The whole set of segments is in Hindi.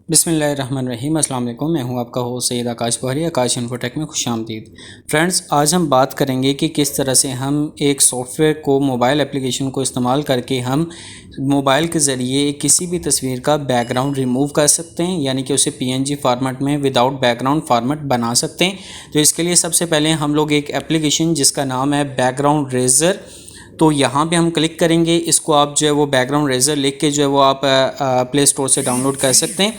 बिस्मिल्लाहिर्रहमानिर्रहीम। अस्सलाम वालेकुम। मैं हूं आपका होस्ट सैयद आकाश बहरी। आकाश इन्फोटेक में खुशामदीद। फ्रेंड्स, आज हम बात करेंगे कि किस तरह से हम एक सॉफ्टवेयर को, मोबाइल एप्लीकेशन को इस्तेमाल करके हम मोबाइल के ज़रिए किसी भी तस्वीर का बैकग्राउंड रिमूव कर सकते हैं, यानी कि उसे पीएनजी फार्मेट में विदाउट बैकग्राउंड फार्मेट बना सकते हैं। तो इसके लिए सबसे पहले हम लोग एक एप्लीकेशन जिसका नाम है बैकग्राउंड रेज़र, तो यहाँ पे हम क्लिक करेंगे। इसको आप जो है वो बैकग्राउंड रेज़र लिख के जो है वो आप प्ले स्टोर से डाउनलोड कर सकते हैं।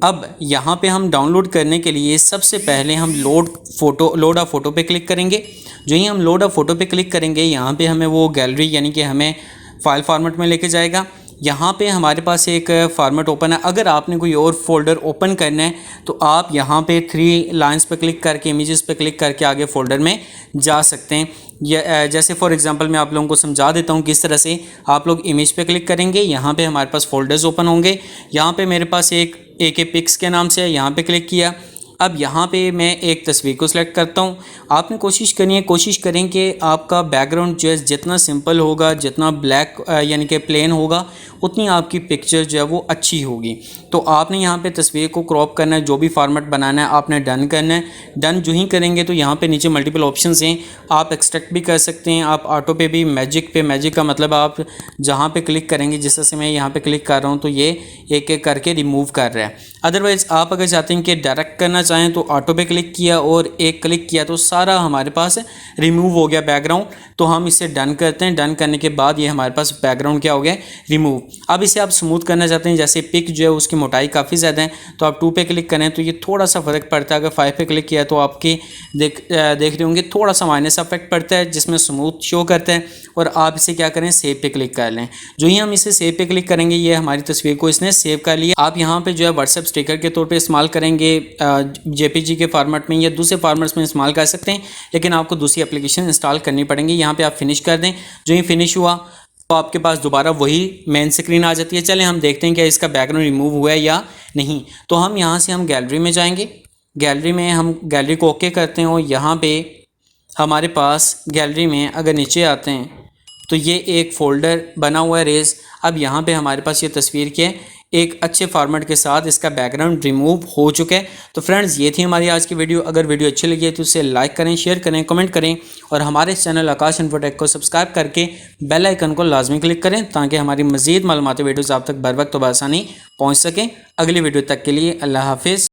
अब यहाँ पे हम डाउनलोड करने के लिए सबसे पहले हम लोड अ फ़ोटो पे क्लिक करेंगे। जो ही हम लोड अ फ़ोटो पे क्लिक करेंगे, यहाँ पे हमें वो गैलरी यानी कि हमें फ़ाइल फॉर्मेट में लेके जाएगा। यहाँ पे हमारे पास एक फॉर्मेट ओपन है। अगर आपने कोई और फोल्डर ओपन करना है तो आप यहाँ पे 3 लाइंस पे क्लिक करके, इमेजेस पे क्लिक करके आगे फोल्डर में जा सकते हैं। जैसे फॉर एग्जांपल मैं आप लोगों को समझा देता हूँ किस तरह से। आप लोग इमेज पे क्लिक करेंगे, यहाँ पे हमारे पास फोल्डर्स ओपन होंगे। यहाँ पे मेरे पास एक AK पिक्स के नाम से है, यहाँ पे क्लिक किया। अब यहाँ पे मैं एक तस्वीर को सिलेक्ट करता हूँ। आपने कोशिश करें कि आपका बैकग्राउंड जो है जितना सिंपल होगा, जितना ब्लैक यानी कि प्लेन होगा, उतनी आपकी पिक्चर जो है वो अच्छी होगी। तो आपने यहाँ पे तस्वीर को क्रॉप करना है, जो भी फॉर्मेट बनाना है आपने डन करना है। डन जो ही करेंगे तो यहाँ पे नीचे मल्टीपल ऑप्शंस हैं। आप एक्सट्रैक्ट भी कर सकते हैं, आप ऑटो पे भी, मैजिक का मतलब आप जहाँ पे क्लिक करेंगे, जिस तरह से मैं यहाँ पे क्लिक कर रहा हूँ तो ये एक एक करके रिमूव कर रहा है। अदरवाइज़ आप अगर चाहते हैं कि डायरेक्ट करना चाहें तो ऑटो पे क्लिक किया और एक क्लिक किया तो सारा हमारे पास रिमूव हो गया बैकग्राउंड। तो हम इसे डन करते हैं। डन करने के बाद ये हमारे पास बैकग्राउंड क्या हो गया, रिमूव। अब इसे आप स्मूथ करना चाहते हैं, जैसे पिक जो है उसकी मोटाई काफ़ी ज़्यादा है तो आप 2 पे क्लिक करें तो ये थोड़ा सा फ़र्क पड़ता है। अगर 5 पे क्लिक किया तो आपके देख रहे होंगे थोड़ा सा माइनस इफेक्ट पड़ता है, जिसमें स्मूथ शो करता है। और आप इसे क्या करें, सेव पे क्लिक कर लें। जो ही हम इसे सेव पे क्लिक करेंगे, ये हमारी तस्वीर को इसने सेव कर लिया। आप यहाँ पे जो है व्हाट्सएप स्टिकर के तौर पे इस्तेमाल करेंगे, JPG के फॉर्मेट में या दूसरे फॉर्मेट्स में इस्तेमाल कर सकते हैं, लेकिन आपको दूसरी एप्लीकेशन इंस्टॉल करनी पड़ेंगी। यहाँ पे आप फिनिश कर दें। जो ही फिनिश हुआ तो आपके पास दोबारा वही मेन स्क्रीन आ जाती है। चलें हम देखते हैं क्या इसका बैकग्राउंड रिमूव हुआ है या नहीं। तो हम यहाँ से हम गैलरी में जाएंगे। गैलरी में हम गैलरी को ओके करते हैं और यहाँ पे हमारे पास गैलरी में अगर नीचे आते हैं तो ये एक फ़ोल्डर बना हुआ है रेज़। अब यहाँ पे हमारे पास ये तस्वीर के एक अच्छे फॉर्मेट के साथ इसका बैकग्राउंड रिमूव हो चुका है। तो फ्रेंड्स, ये थी हमारी आज की वीडियो। अगर वीडियो अच्छी लगी है तो उसे लाइक करें, शेयर करें, कमेंट करें और हमारे चैनल आकाश इन्फोटेक को सब्सक्राइब करके बेल आइकन को लाजमी क्लिक करें ताकि हमारी मज़ीद मालूमाती वीडियोज़ आप तक बर वक्त व आसानी पहुँच सकें। अगली वीडियो तक के लिए अल्लाह हाफिज़।